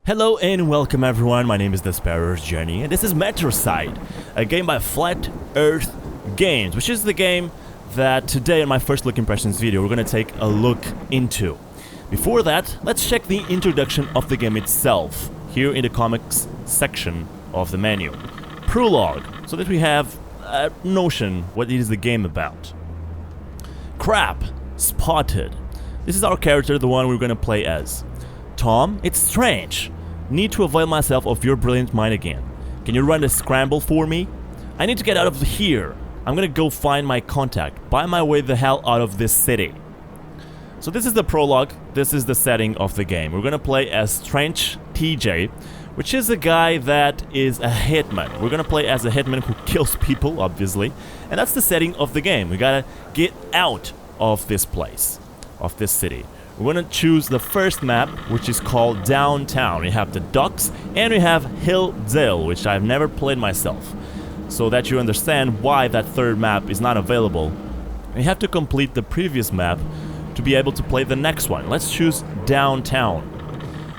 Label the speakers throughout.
Speaker 1: Hello and welcome everyone, my name is TheSparrowsJourney and this is Metrocide, a game by Flat Earth Games, which is the game that today in my first look impressions video we're gonna take a look into. Before that, let's check the introduction of the game itself, here in the comics section of the menu. Prologue, so that we have a notion what is the game about. Crap, spotted. This is our character, the one we're gonna play as. Tom, it's strange. Need to avail myself of your brilliant mind again. Can you run a scramble for me? I need to get out of here. I'm gonna go find my contact. Buy my way the hell out of this city. So this is the prologue. This is the setting of the game. We're gonna play as Strange TJ, which is a guy that is a hitman. We're gonna play as a hitman who kills people, obviously. And that's the setting of the game. We gotta get out of this place, of this city. We're gonna choose the first map, which is called Downtown. We have the docks and we have Hilldale, which I've never played myself. So that you understand why that third map is not available, we have to complete the previous map to be able to play the next one. Let's choose Downtown.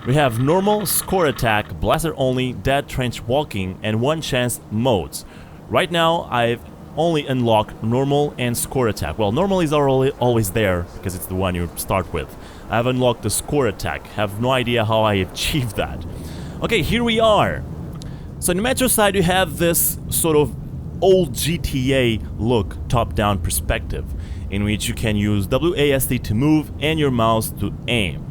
Speaker 1: We have normal, score attack, blaster only, dead trench walking, and one chance modes. Right now, I've only unlock normal and score attack. Well, normal is always there because it's the one you start with. I have unlocked the score attack. Have no idea how I achieved that. Okay, here we are. So in Metrocide you have this sort of old GTA look, top-down perspective, in which you can use WASD to move and your mouse to aim.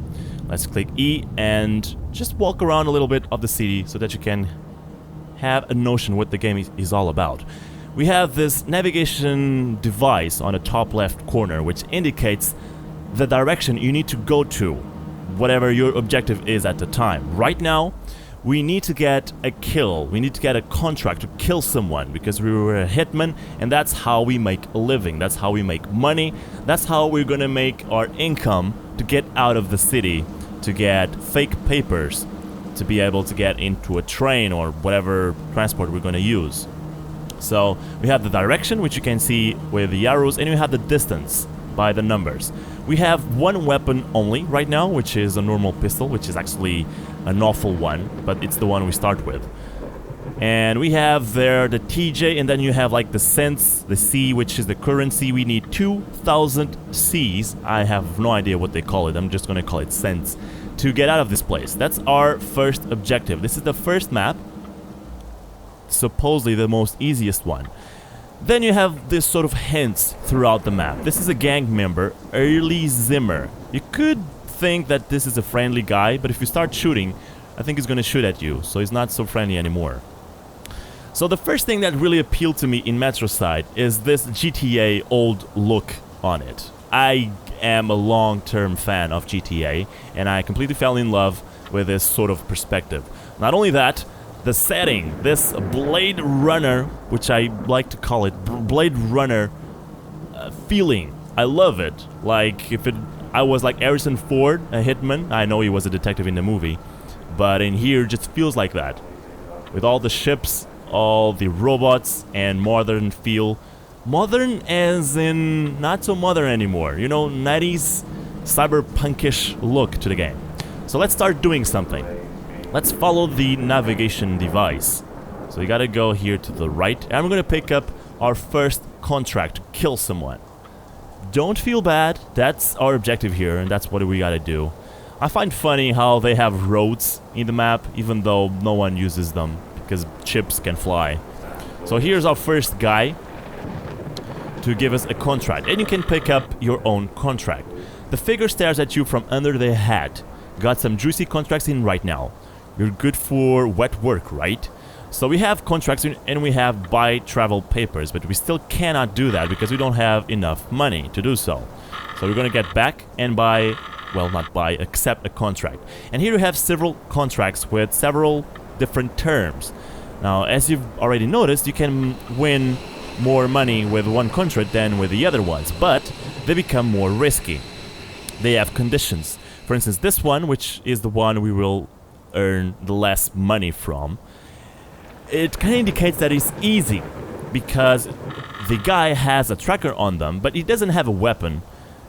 Speaker 1: Let's click E and just walk around a little bit of the city so that you can have a notion what the game is all about. We have this navigation device on the top left corner, which indicates the direction you need to go to, whatever your objective is at the time. Right now, we need to get a kill. We need to get a contract to kill someone because we were a hitman, and that's how we make a living. That's how we make money. That's how we're gonna make our income to get out of the city, to get fake papers, to be able to get into a train or whatever transport we're gonna use. So we have the direction, which you can see with the arrows, and we have the distance by the numbers. We have one weapon only right now, which is a normal pistol, which is actually an awful one, but it's the one we start with. And we have there the TJ, and then you have like the cents, the C, which is the currency. We need 2,000 Cs. I have no idea what they call it. I'm just gonna call it cents to get out of this place. That's our first objective. This is the first map, supposedly the most easiest one. Then you have this sort of hints throughout the map. This is a gang member, Early Zimmer. You could think that this is a friendly guy, but if you start shooting, I think he's gonna shoot at you, so he's not so friendly anymore. So the first thing that really appealed to me in Metrocide is this GTA old look on it. I am a long-term fan of GTA, and I completely fell in love with this sort of perspective. Not only that, the setting, this Blade Runner, which I like to call it, Blade Runner feeling. I love it. Like if I was like Harrison Ford, a hitman. I know he was a detective in the movie, but in here it just feels like that. With all the ships, all the robots, and modern feel. Modern as in not so modern anymore. You know, 90s cyberpunkish look to the game. So let's start doing something. Let's follow the navigation device. So you gotta go here to the right, and we're gonna pick up our first contract to kill someone. Don't feel bad, that's our objective here, and that's what we gotta do. I find funny how they have roads in the map, even though no one uses them, because chips can fly. So here's our first guy to give us a contract, and you can pick up your own contract. The figure stares at you from under the hat. Got some juicy contracts in right now. You're good for wet work, right? So we have contracts and we have buy travel papers, but we still cannot do that because we don't have enough money to do so. So we're gonna get back and buy, well, not buy, accept a contract. And here we have several contracts with several different terms. Now, as you've already noticed, you can win more money with one contract than with the other ones, but they become more risky. They have conditions. For instance, this one, which is the one we will earn the less money from, it kind of indicates that it's easy because the guy has a tracker on them, but he doesn't have a weapon.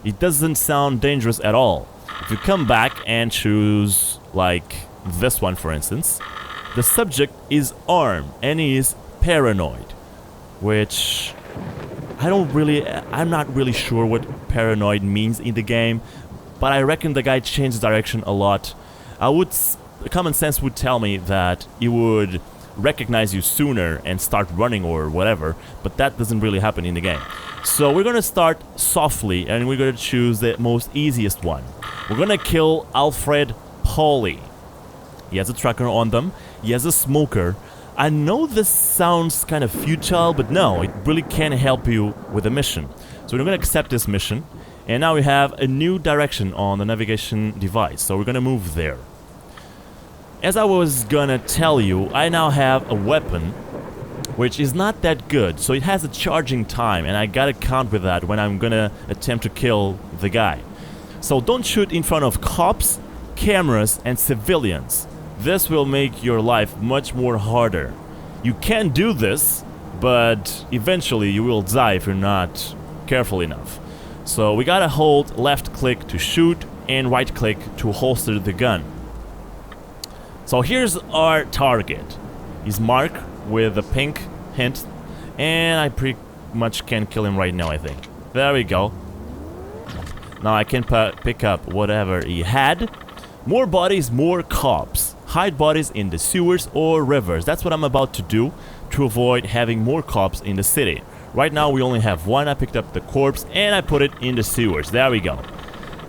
Speaker 1: It doesn't sound dangerous at all. If you come back and choose like this one for instance, the subject is armed and he is paranoid, which I'm not really sure what paranoid means in the game, but I reckon the guy changed direction a lot. Common sense would tell me that he would recognize you sooner and start running or whatever, but that doesn't really happen in the game. So we're gonna start softly and we're gonna choose the most easiest one. We're gonna kill Alfred Polly. He has a tracker on them, he has a smoker. I know this sounds kind of futile, but no, it really can help you with the mission. So we're gonna accept this mission, and now we have a new direction on the navigation device, so we're gonna move there. As I was gonna tell you, I now have a weapon which is not that good, so it has a charging time, and I gotta count with that when I'm gonna attempt to kill the guy. So don't shoot in front of cops, cameras, and civilians. This will make your life much more harder. You can do this, but eventually you will die if you're not careful enough. So we gotta hold left click to shoot and right click to holster the gun. So here's our target. He's marked with a pink hint, and I pretty much can kill him right now, I think. There we go. Now I can pick up whatever he had. More bodies, more cops. Hide bodies in the sewers or rivers. That's what I'm about to do to avoid having more cops in the city. Right now we only have one. I picked up the corpse and I put it in the sewers. There we go.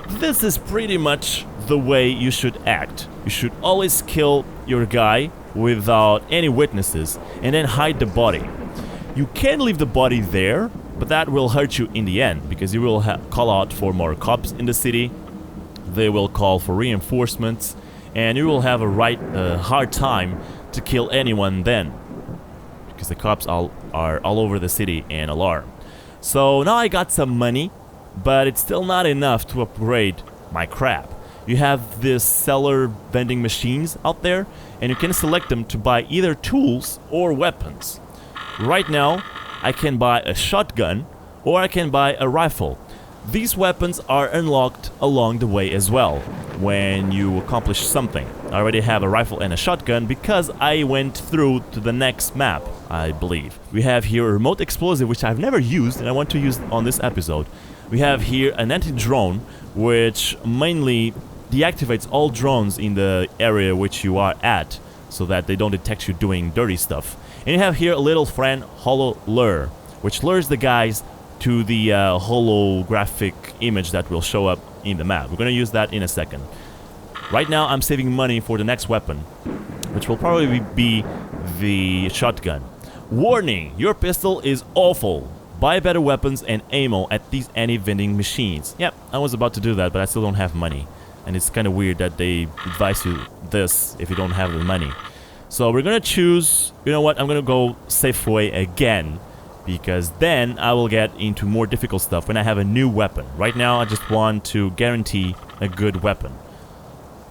Speaker 1: This is pretty much the way you should act. You should always kill your guy without any witnesses and then hide the body. You can leave the body there, but that will hurt you in the end because you will call out for more cops in the city. They will call for reinforcements, and you will have a hard time to kill anyone then, because the cops are all over the city and alarmed. So now I got some money, but it's still not enough to upgrade my crap. You have this seller vending machines out there, and you can select them to buy either tools or weapons. Right now, I can buy a shotgun or I can buy a rifle. These weapons are unlocked along the way as well, when you accomplish something. I already have a rifle and a shotgun because I went through to the next map, I believe. We have here a remote explosive, which I've never used and I want to use on this episode. We have here an anti-drone, which mainly deactivates all drones in the area which you are at, so that they don't detect you doing dirty stuff. And you have here a little friend, Holo Lure, which lures the guys to the holographic image that will show up in the map. We're gonna use that in a second. Right now I'm saving money for the next weapon, which will probably be the shotgun. Warning, your pistol is awful. Buy better weapons and ammo at these anti-vending machines. Yep, I was about to do that, but I still don't have money. And it's kind of weird that they advise you this if you don't have the money. So we're gonna choose, you know what, I'm gonna go Safeway again, because then I will get into more difficult stuff when I have a new weapon. Right now I just want to guarantee a good weapon.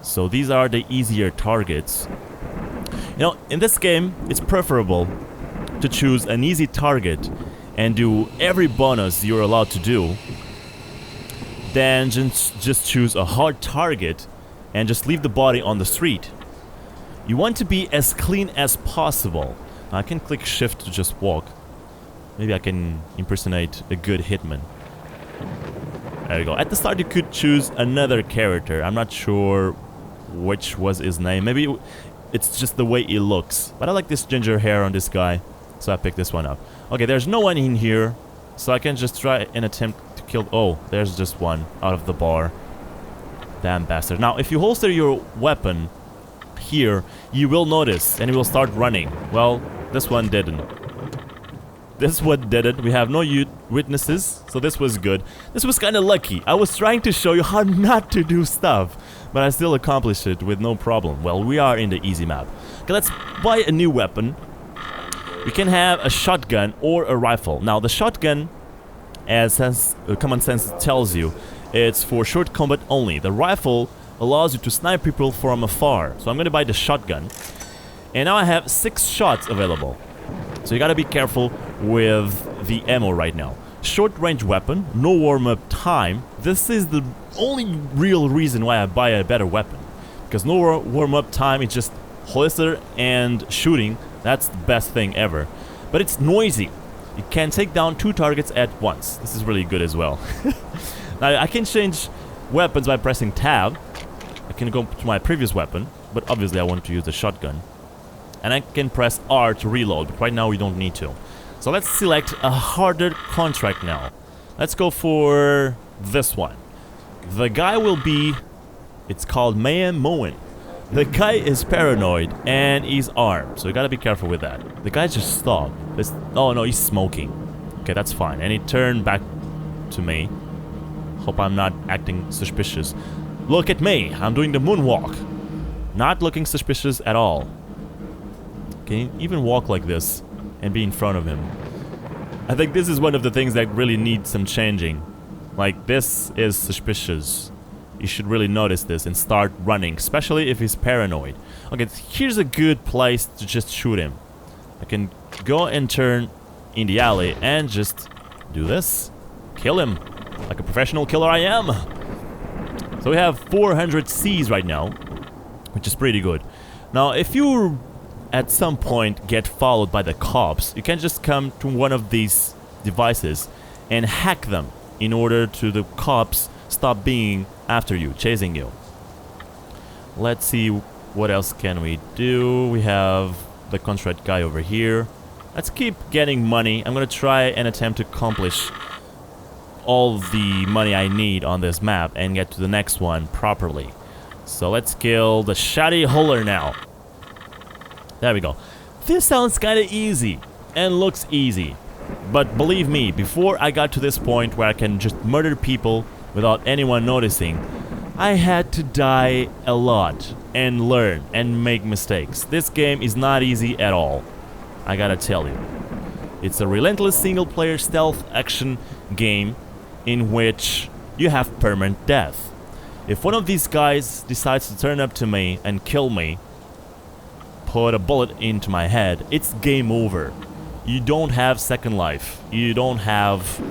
Speaker 1: So these are the easier targets. You know, in this game it's preferable to choose an easy target and do every bonus you're allowed to do, then just choose a hard target and just leave the body on the street. You want to be as clean as possible. I can click shift to just walk. Maybe I can impersonate a good hitman. There you go. At the start you could choose another character. I'm not sure which was his name. Maybe it's just the way he looks. But I like this ginger hair on this guy, so I picked this one up. Okay, there's no one in here, so I can just try and attempt to kill... Oh, there's just one out of the bar. Damn bastard. Now, if you holster your weapon here, you will notice, and you will start running. Well, this one didn't. This one did it. We have no witnesses, so this was good. This was kind of lucky. I was trying to show you how not to do stuff, but I still accomplished it with no problem. Well, we are in the easy map. Okay, let's buy a new weapon. We can have a shotgun or a rifle. Now, the shotgun, as common sense tells you, it's for short combat only. The rifle allows you to snipe people from afar. So I'm going to buy the shotgun. And now I have 6 shots available. So you gotta be careful with the ammo right now. Short range weapon, no warm-up time. This is the only real reason why I buy a better weapon, Because no warm-up time, it's just holster and shooting. That's the best thing ever. But it's noisy. You can take down 2 targets at once. This is really good as well. Now I can change weapons by pressing tab. I can go to my previous weapon, but obviously I want to use the shotgun. And I can press R to reload, but right now we don't need to. So let's select a harder contract now. Let's go for this one. The guy will be... It's called Mayhem Moen. The guy is paranoid and he's armed, so you gotta be careful with that. The guy just stopped. Oh no, he's smoking. Okay, that's fine. And he turned back to me. Hope I'm not acting suspicious. Look at me, I'm doing the moonwalk. Not looking suspicious at all. Can you even walk like this and be in front of him? I think this is one of the things that really needs some changing. Like, this is suspicious. You should really notice this and start running, especially if he's paranoid. Okay, here's a good place to just shoot him. I can go and turn in the alley and just do this. Kill him. Like a professional killer I am. So we have 400 Cs right now, which is pretty good. Now, if you at some point get followed by the cops, you can just come to one of these devices and hack them in order to the cops stop being after you, chasing you. Let's see what else can we do. We have the contract guy over here. Let's keep getting money. I'm gonna try and attempt to accomplish all the money I need on this map and get to the next one properly. So let's kill the shady holer now. There we go. This sounds kinda easy and looks easy. But believe me, before I got to this point where I can just murder people without anyone noticing, I had to die a lot and learn and make mistakes. This game is not easy at all, I gotta tell you. It's a relentless single-player stealth action game in which you have permanent death. If one of these guys decides to turn up to me and kill me, put a bullet into my head, it's game over. You don't have second life. You don't have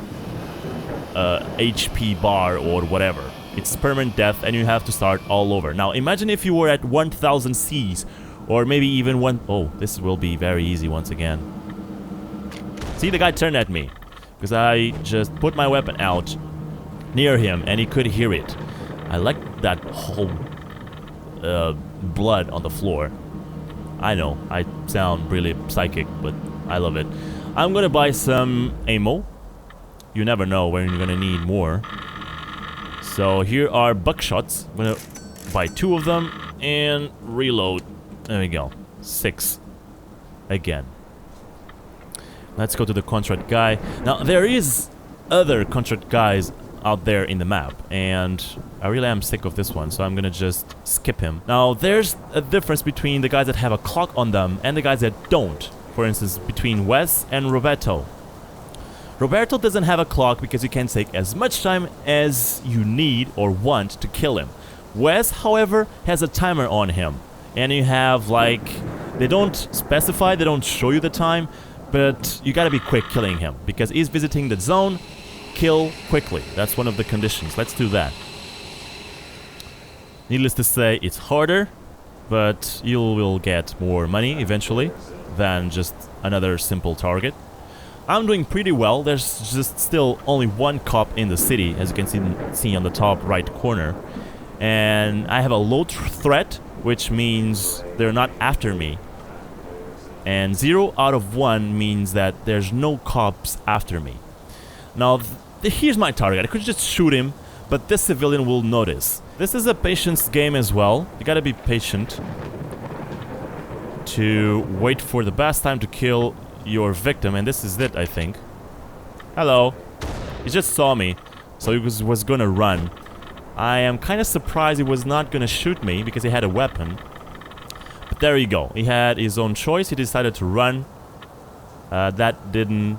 Speaker 1: HP bar or whatever. It's permanent death and you have to start all over. Now imagine if you were at 1000 Cs or maybe even one... Oh, this will be very easy once again. See, the guy turned at me because I just put my weapon out near him and he could hear it. I like that whole blood on the floor. I know, I sound really psychic, but I love it. I'm gonna buy some ammo. You never know when you're gonna need more. So here are buckshots. I'm gonna buy 2 of them and reload. There we go. 6. Again. Let's go to the contract guy. Now there is other contract guys out there in the map, and I really am sick of this one, so I'm gonna just skip him. Now there's a difference between the guys that have a clock on them and the guys that don't. For instance, between Wes and Roberto. Roberto doesn't have a clock because you can take as much time as you need or want to kill him. Wes, however, has a timer on him, and you have like... They don't specify, they don't show you the time, but you gotta be quick killing him because he's visiting the zone. Kill quickly. That's one of the conditions. Let's do that. Needless to say, it's harder, but you will get more money eventually than just another simple target. I'm doing pretty well. There's just still only one cop in the city, as you can see on the top right corner. And I have a low threat, which means they're not after me. And 0 out of 1 means that there's no cops after me. Now, here's my target. I could just shoot him, but this civilian will notice. This is a patience game as well. You gotta be patient to wait for the best time to kill your victim, and this is it, I think. Hello. He just saw me, so he was gonna run. I am kind of surprised he was not gonna shoot me because he had a weapon. But there you go. He had his own choice. He decided to run. That didn't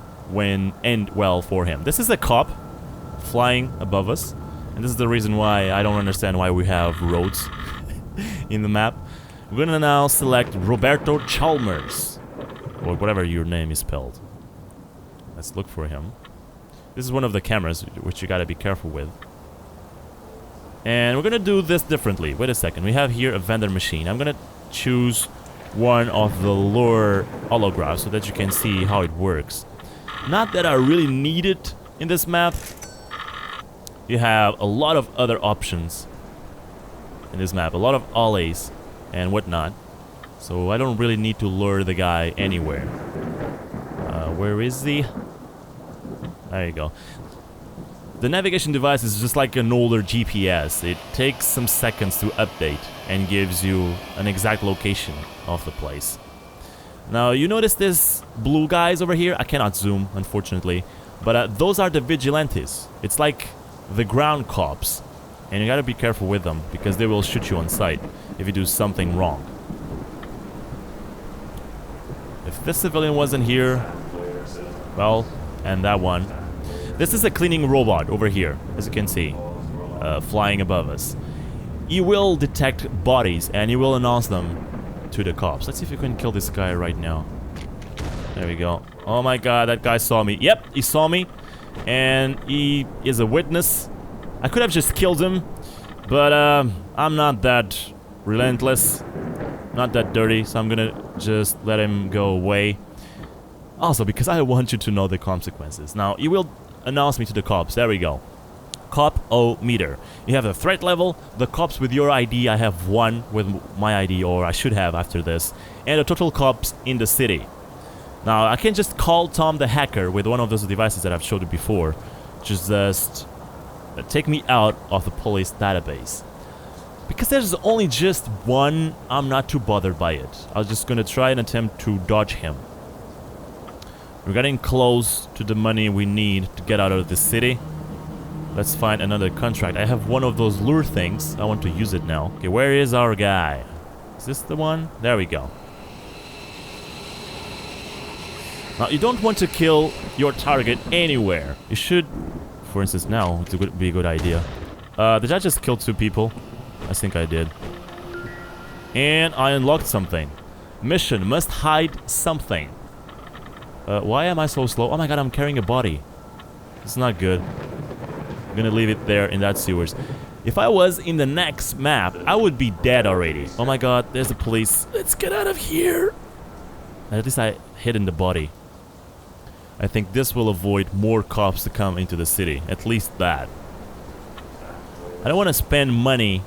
Speaker 1: end well for him. This is a cop flying above us, and this is the reason why I don't understand why we have roads in the map. We're gonna now select Roberto Chalmers, or whatever your name is spelled. Let's look for him. This is one of the cameras which you gotta be careful with. And we're gonna do this differently. Wait a second. We have here a vendor machine. I'm gonna choose one of the lure holographs so that you can see how it works. Not that I really need it in this map. You have a lot of other options in this map. A lot of alleys and whatnot. So I don't really need to lure the guy anywhere. Where is he? There you go. The navigation device is just like an older GPS. It takes some seconds to update and gives you an exact location of the place. Now, you notice this blue guys over here? I cannot zoom, unfortunately. But those are the vigilantes. It's like the ground cops. And you gotta be careful with them, because they will shoot you on sight if you do something wrong. If this civilian wasn't here... well, and that one. This is a cleaning robot over here, as you can see, flying above us. He will detect bodies and he will announce them to the cops. Let's see if we can kill this guy right now. There we go. Oh my god, that guy saw me. Yep, he saw me. And he is a witness. I could have just killed him, but I'm not that relentless, not that dirty, so I'm gonna just let him go away. Also, because I want you to know the consequences. Now, he will announce me to the cops. There we go. Cop-o-meter. You have the threat level, the cops with your ID. I have one with my ID, or I should have after this, and the total cops in the city. Now, I can just call Tom the hacker with one of those devices that I've showed you before. Just take me out of the police database. Because there's only just one, I'm not too bothered by it. I was just gonna try and attempt to dodge him. We're getting close to the money we need to get out of the city. Let's find another contract. I have one of those lure things. I want to use it now. Okay, where is our guy? Is this the one? There we go. Now, you don't want to kill your target anywhere. You should, for instance, now, it would be a good idea. Did I just kill 2 people? I think I did. And I unlocked something. Mission, must hide something. Why am I so slow? Oh my god, I'm carrying a body. It's not good. I'm gonna leave it there in that sewers. If I was in the next map, I would be dead already. Oh my god, there's the police. Let's get out of here. At least I hidden the body. I think this will avoid more cops to come into the city. At least that. I don't want to spend money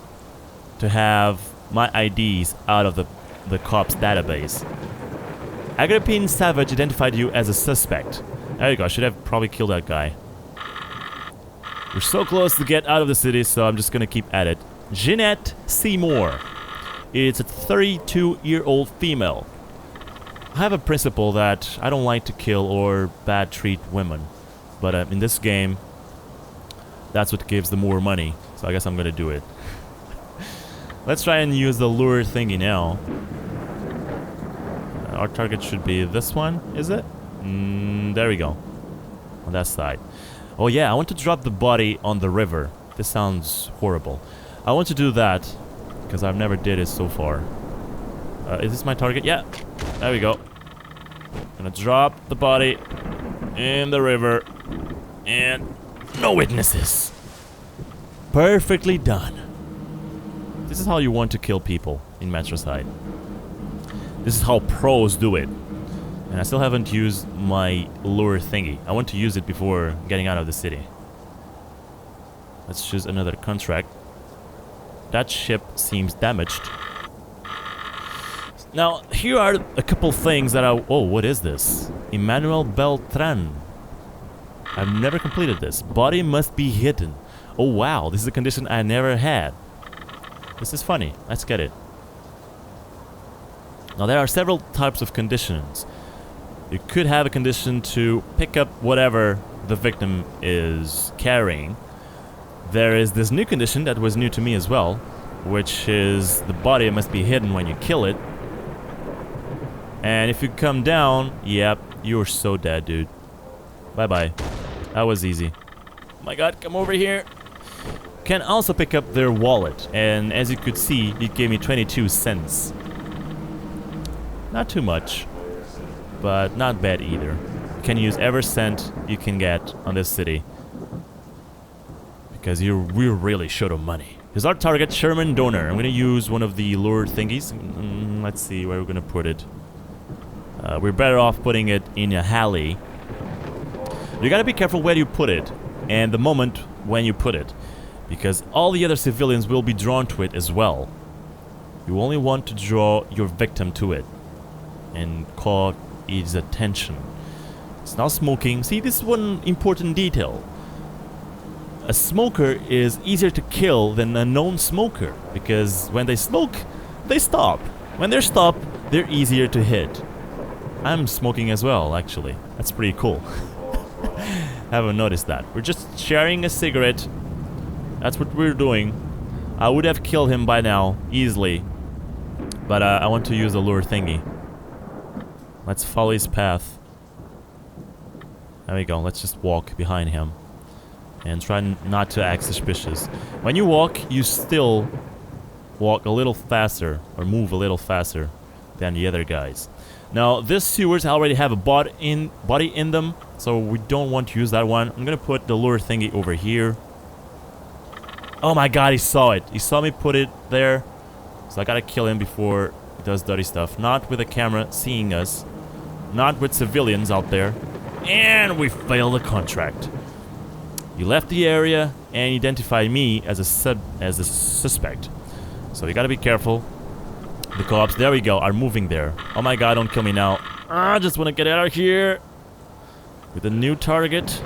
Speaker 1: to have my IDs out of the cops' database. Agrippine Savage identified you as a suspect. There you go, I should have probably killed that guy. We're so close to get out of the city, so I'm just gonna keep at it. Jeanette Seymour. It's a 32-year-old female. I have a principle that I don't like to kill or bad treat women. But in this game, that's what gives the more money. So I guess I'm gonna do it. Let's try and use the lure thingy now. Our target should be this one, is it? There we go. On that side. Oh yeah, I want to drop the body on the river. This sounds horrible. I want to do that, because I've never did it so far. Is this my target? Yeah. There we go. Gonna drop the body in the river. And no witnesses. Perfectly done. This is how you want to kill people in Metrocide. This is how pros do it. And I still haven't used my lure thingy. I want to use it before getting out of the city. Let's choose another contract. That ship seems damaged. Now, here are a couple things that I... Oh, what is this? Emmanuel Beltran. I've never completed this. Body must be hidden. Oh wow, this is a condition I never had. This is funny. Let's get it. Now, there are several types of conditions. You could have a condition to pick up whatever the victim is carrying. There is this new condition that was new to me as well, which is the body must be hidden when you kill it. And if you come down, yep, you're so dead, dude. Bye-bye. That was easy. Oh my god, come over here. Can also pick up their wallet, and as you could see, it gave me 22 cents. Not too much, but not bad either. You can use every cent you can get on this city, because we're really short of money. Here's our target, Sherman Donor. I'm gonna use one of the lure thingies. Let's see where we're gonna put it. We're better off putting it in a alley. You gotta be careful where you put it and the moment when you put it, because all the other civilians will be drawn to it as well. You only want to draw your victim to it and call its attention. It's not smoking. See, this is one important detail. A smoker is easier to kill than a non-smoker, because when they smoke, they stop. When they're stopped, they're easier to hit. I'm smoking as well, actually. That's pretty cool. Haven't noticed that. We're just sharing a cigarette. That's what we're doing. I would have killed him by now, easily. But I want to use the lure thingy. Let's follow his path. There we go. Let's just walk behind him. And try not to act suspicious. When you walk, you still walk a little faster, or move a little faster than the other guys. Now, these sewers already have a body in them, so we don't want to use that one. I'm gonna put the lure thingy over here. Oh my god, he saw it. He saw me put it there. So I gotta kill him before he does dirty stuff. Not with a camera seeing us. Not with civilians out there. And we failed the contract. He left the area and identified me as a suspect. So you gotta be careful. The cops, there we go, are moving there. Oh my god, don't kill me now. I just wanna get out of here. With a new target.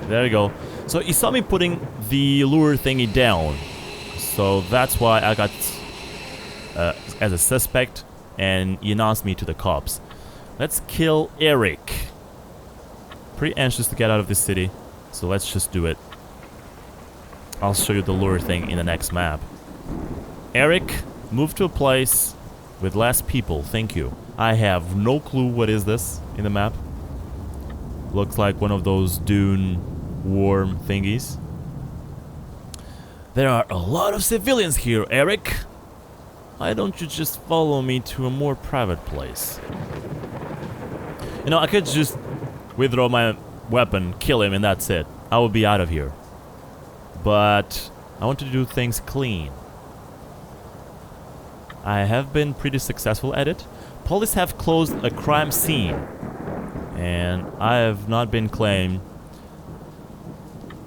Speaker 1: There we go. So he saw me putting the lure thingy down. So that's why I got as a suspect, and he announced me to the cops. Let's kill Eric. Pretty anxious to get out of this city. So let's just do it. I'll show you the lure thing in the next map. Eric, move to a place with less people, thank you. I have no clue what is this in the map. Looks like one of those dune worm thingies. There are a lot of civilians here, Eric. Why don't you just follow me to a more private place? You know, I could just withdraw my weapon, kill him, and that's it. I will be out of here. But I want to do things clean. I have been pretty successful at it. Police have closed a crime scene, and I have not been claimed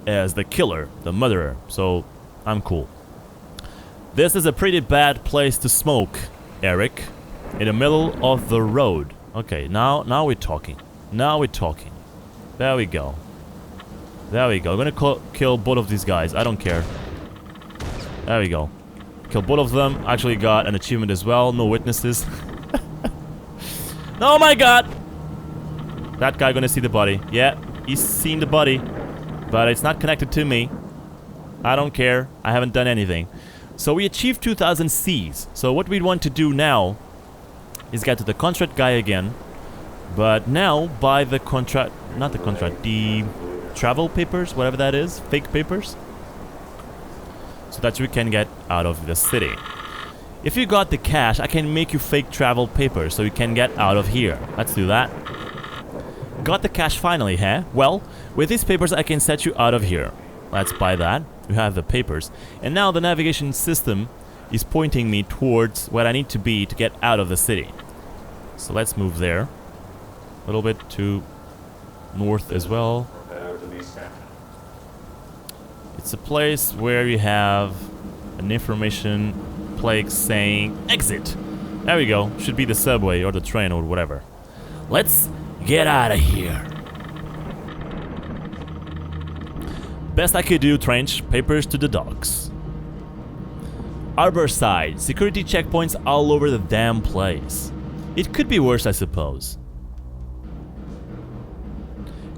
Speaker 1: as the killer, the murderer, so I'm cool. This is a pretty bad place to smoke, Eric. In the middle of the road. Okay, now we're talking. Now we're talking. There we go. There we go. I'm gonna kill both of these guys. I don't care. There we go. Kill both of them. Actually got an achievement as well. No witnesses. Oh my god! That guy gonna see the body. Yeah, he's seen the body. But it's not connected to me. I don't care. I haven't done anything. So we achieved 2000 Cs. So what we want to do now is get to the contract guy again. But now buy the contract, not the contract, the travel papers, whatever that is, fake papers. So that we can get out of the city. If you got the cash, I can make you fake travel papers so you can get out of here. Let's do that. Got the cash finally, huh? Well, with these papers I can set you out of here. Let's buy that. You have the papers. And now the navigation system is pointing me towards where I need to be to get out of the city. So let's move there. A little bit to north as well. It's a place where you have an information plaque saying exit. There we go. Should be the subway or the train or whatever. Let's get out of here. Best I could do, trench papers to the docks. Harborside, security checkpoints all over the damn place. It could be worse, I suppose.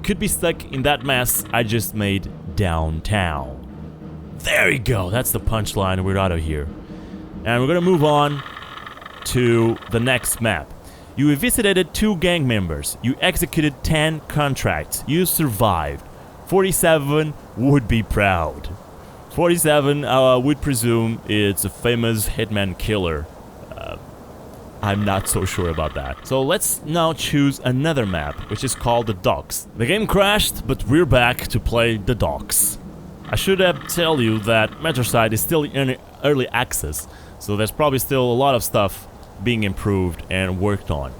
Speaker 1: Could be stuck in that mess I just made downtown. There we go, that's the punchline, we're out of here. And we're gonna move on to the next map. You eviscerated 2 gang members. You executed 10 contracts. You survived. 47 would be proud. 47, would presume it's a famous hitman killer. I'm not so sure about that. So let's now choose another map, which is called the docks. The game crashed, but we're back to play the docks. I should have told you that Metrocide is still in early access, so there's probably still a lot of stuff being improved and worked on.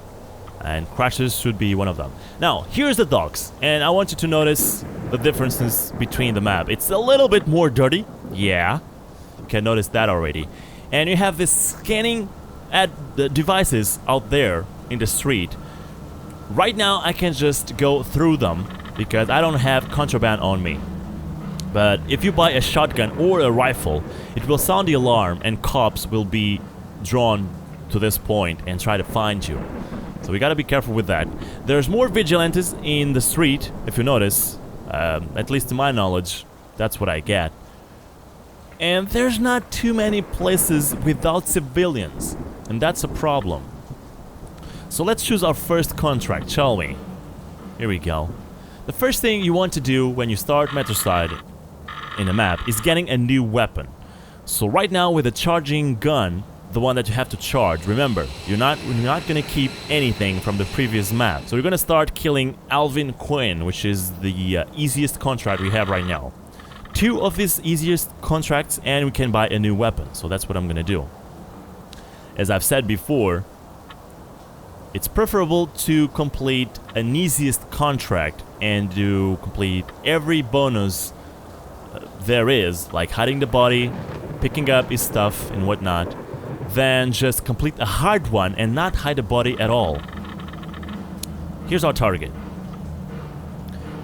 Speaker 1: And crashes should be one of them. Now, here's the docks, and I want you to notice the differences between the map. It's a little bit more dirty, yeah, you can notice that already. And you have this scanning at the devices out there in the street. Right now, I can just go through them because I don't have contraband on me. But if you buy a shotgun or a rifle, it will sound the alarm and cops will be drawn to this point and try to find you. So we gotta be careful with that. There's more vigilantes in the street, if you notice. At least to my knowledge, that's what I get. And there's not too many places without civilians, and that's a problem. So let's choose our first contract, shall we? Here we go. The first thing you want to do when you start Metrocide in a map is getting a new weapon. So right now with a charging gun, the one that you have to charge, remember, you're not gonna keep anything from the previous map. So you're gonna start killing Alvin Quinn, which is the easiest contract we have right now. 2 of these easiest contracts and we can buy a new weapon. So that's what I'm gonna do. As I've said before, it's preferable to complete an easiest contract and to complete every bonus there is, like hiding the body, picking up his stuff and whatnot, than just complete a hard one and not hide the body at all. Here's our target.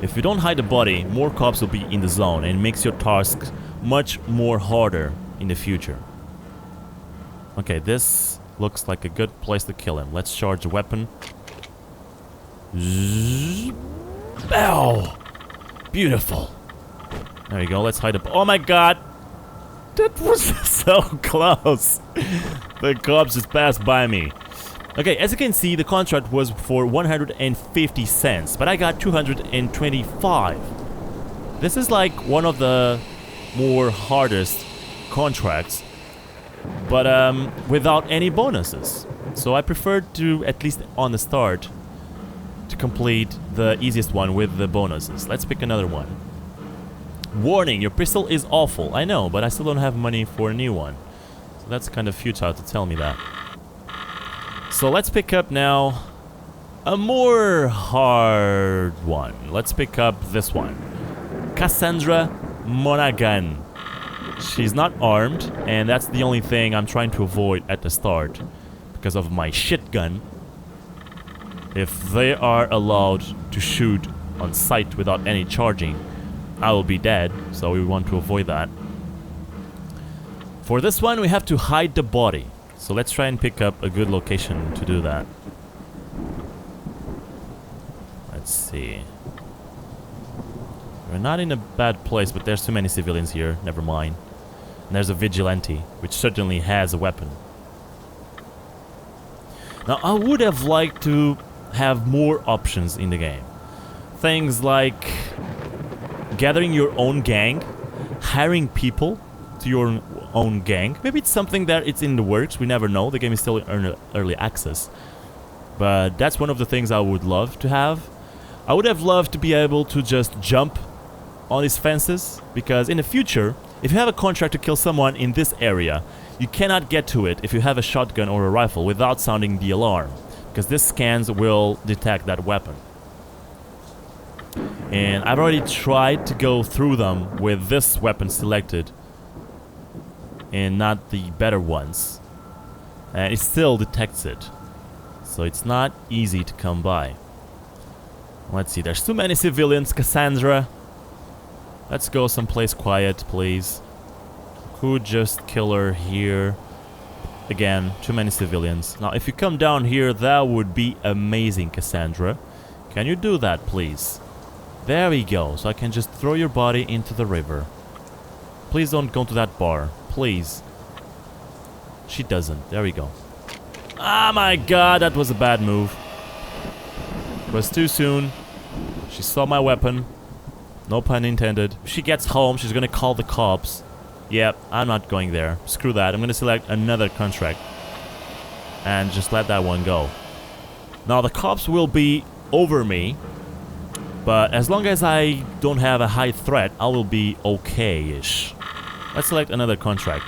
Speaker 1: If you don't hide the body, more cops will be in the zone and it makes your tasks much more harder in the future. Okay, this looks like a good place to kill him. Let's charge a weapon. Ow! Beautiful. There you go, let's hide the... Oh my god! That was so close! The cops just passed by me. Okay, as you can see, the contract was for 150 cents, but I got 225. This is like one of the more hardest contracts, but without any bonuses. So I preferred to, at least on the start, to complete the easiest one with the bonuses. Let's pick another one. Warning, your pistol is awful. I know, but I still don't have money for a new one. So that's kind of futile to tell me that. So let's pick up now a more hard one. Let's pick up this one. Cassandra Monaghan. She's not armed, and that's the only thing I'm trying to avoid at the start because of my shit gun. If they are allowed to shoot on sight without any charging, I will be dead, so we want to avoid that. For this one, we have to hide the body. So let's try and pick up a good location to do that. Let's see. We're not in a bad place, but there's too many civilians here. Never mind. And there's a vigilante, which certainly has a weapon. Now, I would have liked to have more options in the game. Things like gathering your own gang, hiring people to your own gang. Maybe it's something that it's in the works, we never know. The game is still in early access. But that's one of the things I would love to have. I would have loved to be able to just jump on these fences, because in the future, if you have a contract to kill someone in this area, you cannot get to it if you have a shotgun or a rifle without sounding the alarm, because this scans will detect that weapon. And I've already tried to go through them with this weapon selected and not the better ones, and it still detects it, so it's not easy to come by. Let's see, there's too many civilians, Cassandra. Let's go someplace quiet, please. Could just kill her here. Again, too many civilians. Now, if you come down here, that would be amazing, Cassandra. Can you do that, please? There we go, so I can just throw your body into the river. Please don't go to that bar. Please. She doesn't. There we go. Ah, my god, that was a bad move. It was too soon. She saw my weapon. No pun intended. If she gets home, she's gonna call the cops. Yep, I'm not going there. Screw that. I'm gonna select another contract and just let that one go. Now, the cops will be over me, But as long as I don't have a high threat, I will be okay-ish. Let's select another contract.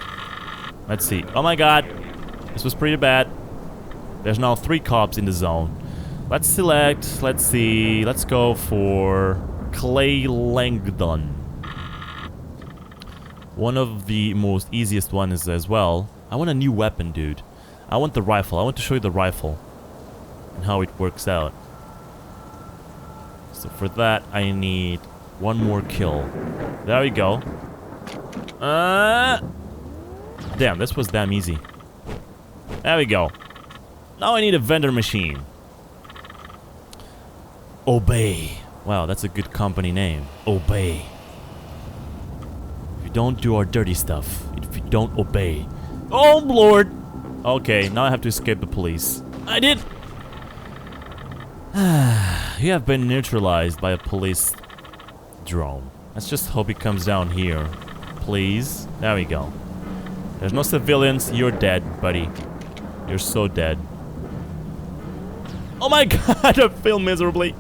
Speaker 1: Let's see. Oh my god. This was pretty bad. There's now 3 cops in the zone. Let's select, let's see, let's go for Clay Langdon. One of the most easiest ones as well. I want a new weapon, dude. I want the rifle. I want to show you the rifle and how it works out. So for that, I need 1 more kill. There we go. Damn, this was damn easy. There we go. Now I need a vendor machine. Obey. Wow, that's a good company name. Obey. If you don't do our dirty stuff, if you don't obey. Oh, Lord. Okay, now I have to escape the police. I did. You have been neutralized by a police drone. Let's just hope he comes down here. Please. There we go. There's no civilians. You're dead, buddy. You're so dead. Oh my god, I failed miserably.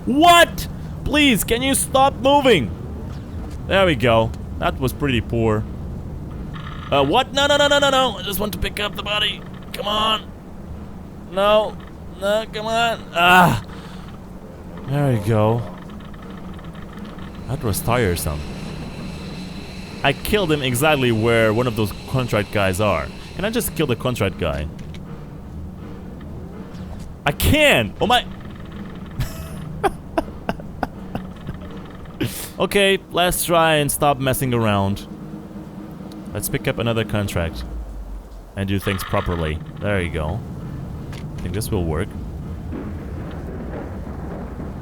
Speaker 1: What? Please, can you stop moving? There we go. That was pretty poor. What? No. I just want to pick up the body. Come on. No, come on. Ah. There we go. That was tiresome. I killed him exactly where one of those contract guys are. Can I just kill the contract guy? I can! Oh my... Okay, let's try and stop messing around. Let's pick up another contract and do things properly. There you go. I think this will work.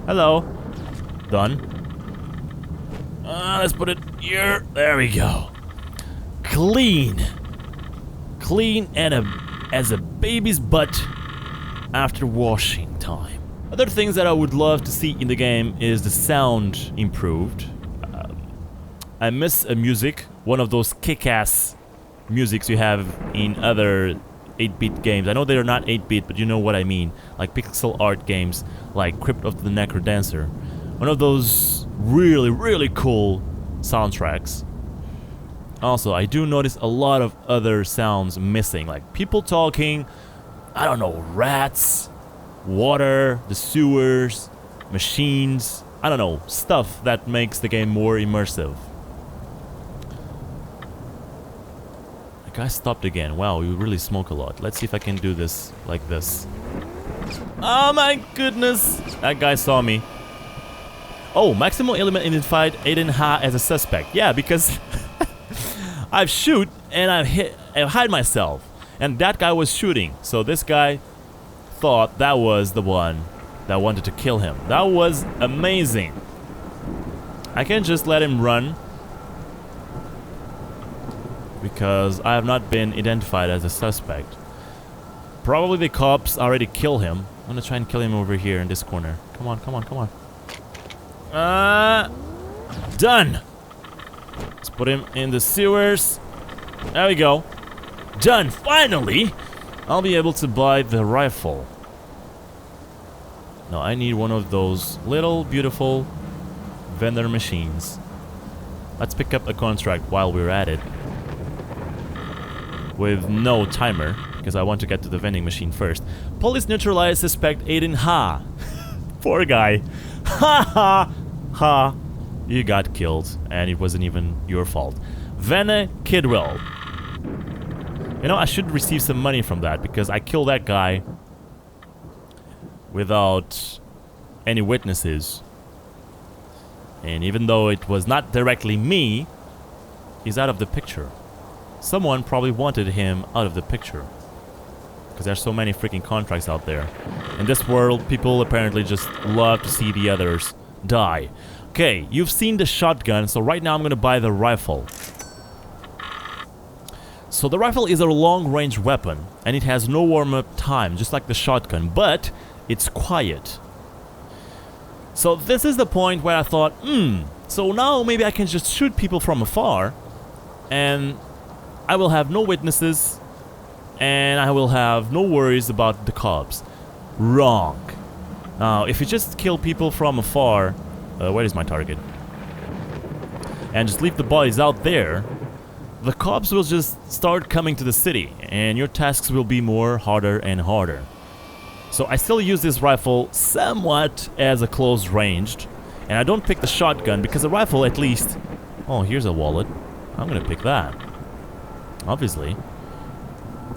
Speaker 1: Hello. Done. Let's put it here. There we go. Clean. Clean and as a baby's butt after washing time. Other things that I would love to see in the game is the sound improved. I miss a music, one of those kick-ass musics you have in other 8-bit games. I know they're not 8-bit, but you know what I mean. Like pixel art games, like Crypt of the Necrodancer. One of those really, really cool soundtracks. Also, I do notice a lot of other sounds missing, like people talking, I don't know, rats, water, the sewers, machines, I don't know, stuff that makes the game more immersive. The guy stopped again. Wow, you really smoke a lot. Let's see if I can do this like this. Oh my goodness! That guy saw me. Oh, maximum element identified Aiden Ha as a suspect. Yeah, because I shoot and I hide myself. And that guy was shooting. So this guy thought that was the one that wanted to kill him. That was amazing. I can't just let him run because I have not been identified as a suspect. Probably the cops already kill him. I'm gonna try and kill him over here in this corner. Come on, come on, come on. Done. Let's put him in the sewers. There we go. Done. Finally, I'll be able to buy the rifle. No, I need one of those little beautiful vendor machines. Let's pick up a contract while we're at it. With no timer, because I want to get to the vending machine first. Police neutralize suspect Aiden Ha. Poor guy. Ha ha ha. You got killed, and it wasn't even your fault. Vanna Kidwell. You know, I should receive some money from that, because I killed that guy without any witnesses. And even though it was not directly me, he's out of the picture. Someone probably wanted him out of the picture. Because there's so many freaking contracts out there. In this world, people apparently just love to see the others die. Okay, you've seen the shotgun, so right now I'm gonna buy the rifle. So the rifle is a long-range weapon, and it has no warm-up time, just like the shotgun, but it's quiet. So this is the point where I thought, so now maybe I can just shoot people from afar, and I will have no witnesses, and I will have no worries about the cops. Wrong. Now, if you just kill people from afar... where is my target? And just leave the bodies out there, the cops will just start coming to the city, and your tasks will be more harder and harder. So I still use this rifle somewhat as a close ranged, and I don't pick the shotgun because the rifle at least... Oh, here's a wallet. I'm gonna pick that. Obviously.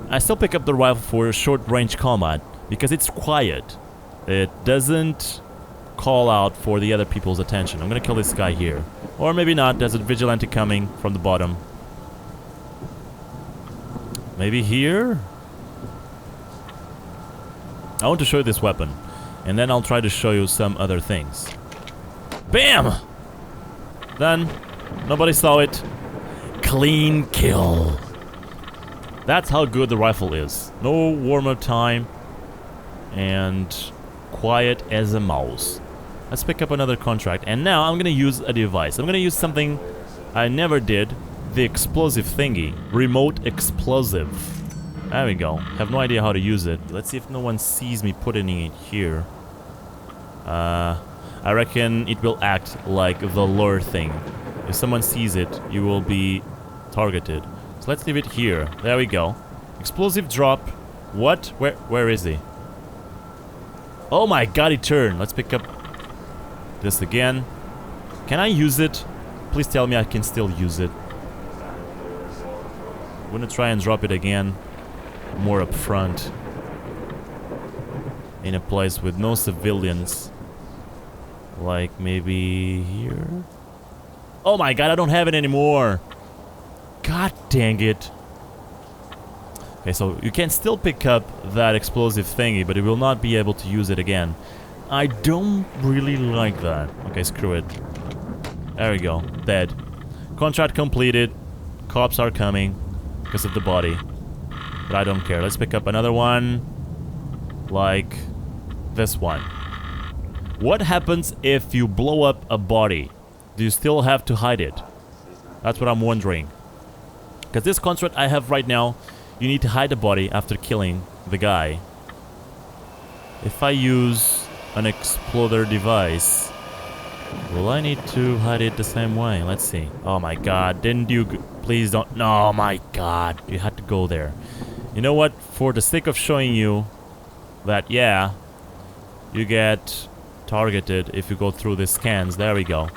Speaker 1: I still pick up the rifle for short range combat because it's quiet. It doesn't call out for the other people's attention. I'm gonna kill this guy here. Or maybe not, there's a vigilante coming from the bottom. Maybe here? I want to show you this weapon. And then I'll try to show you some other things. BAM! Done. Nobody saw it. Clean kill. That's how good the rifle is. No warm-up time. And quiet as a mouse. Let's pick up another contract. And now I'm gonna use a device. I'm gonna use something I never did. The explosive thingy. Remote explosive. There we go. Have no idea how to use it. Let's see if no one sees me putting it here. I reckon it will act like the lure thing. If someone sees it, you will be targeted. So let's leave it here. There we go. Explosive drop. What? Where is he? Oh my god, he turned. Let's pick up this again. Can I use it? Please tell me I can still use it. I'm gonna try and drop it again. More up front. In a place with no civilians. Like maybe here? Oh my god, I don't have it anymore. God dang it. Okay, so you can still pick up that explosive thingy, but you will not be able to use it again. I don't really like that. Okay, screw it. There we go. Dead. Contract completed. Cops are coming because of the body. But I don't care. Let's pick up another one. Like this one. What happens if you blow up a body? Do you still have to hide it? That's what I'm wondering. Because this contract I have right now, you need to hide the body after killing the guy. If I use an exploder device, will I need to hide it the same way? Let's see. Oh my god, didn't you... Please don't... No, my god, you had to go there. You know what? For the sake of showing you that, yeah, you get targeted if you go through the scans. There we go.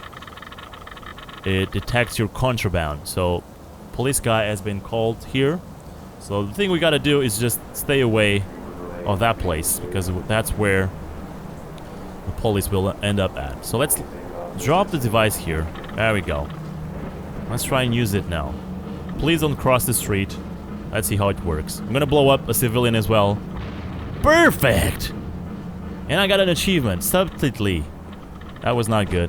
Speaker 1: It detects your contraband. So, police guy has been called here. So the thing we gotta do is just stay away of that place, because that's where the police will end up at. So let's drop the device here. There we go. Let's try and use it now. Please don't cross the street. Let's see how it works. I'm gonna blow up a civilian as well. Perfect! And I got an achievement. Subtly. That was not good.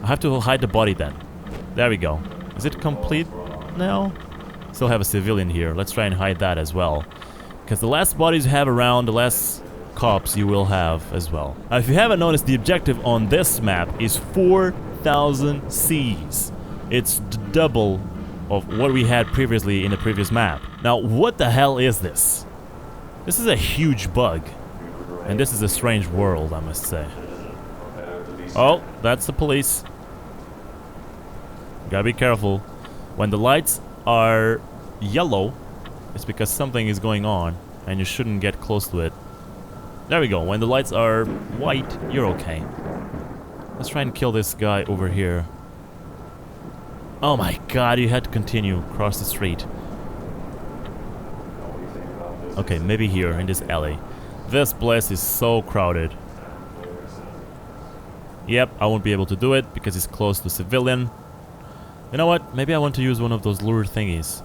Speaker 1: I have to hide the body then. There we go. Is it complete now? Still have a civilian here. Let's try and hide that as well. Because the less bodies you have around, the less cops you will have as well. Now, if you haven't noticed, the objective on this map is 4,000 Cs. It's double of what we had previously in the previous map. Now, what the hell is this? This is a huge bug. And this is a strange world, I must say. Oh, that's the police. Gotta be careful. When the lights are yellow, it's because something is going on and you shouldn't get close to it. There we go. When the lights are white, you're okay. Let's try and kill this guy over here. Oh my god, you had to continue across the street. Okay, maybe here in this alley. This place is so crowded. Yep, I won't be able to do it because it's close to civilian. You know what? Maybe I want to use one of those lure thingies.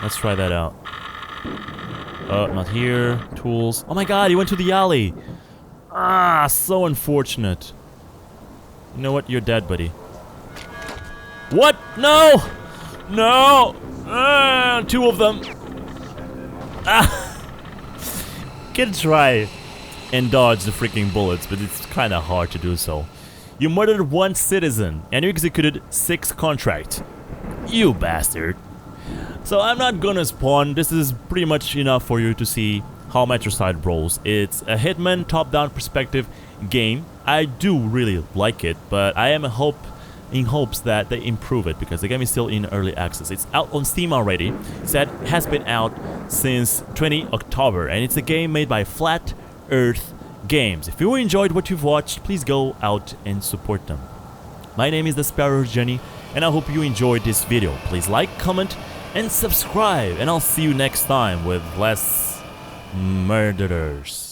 Speaker 1: Let's try that out. Not here. Tools. Oh my god, he went to the alley! Ah, so unfortunate. You know what? You're dead, buddy. What? No! No! Two of them. Ah! Can try and dodge the freaking bullets, but it's kind of hard to do so. You murdered one citizen and you executed 6 contracts. You bastard. So I'm not gonna spawn. This is pretty much enough for you to see how Metrocide rolls. It's a hitman top-down perspective game. I do really like it, but I am in hopes that they improve it because the game is still in early access. It's out on Steam already. It has been out since 20 October, and it's a game made by Flat Earth Games. If you enjoyed what you've watched, please go out and support them. My name is TheSparrowsJourney, and I hope you enjoyed this video. Please like, comment, and subscribe, and I'll see you next time with less murderers.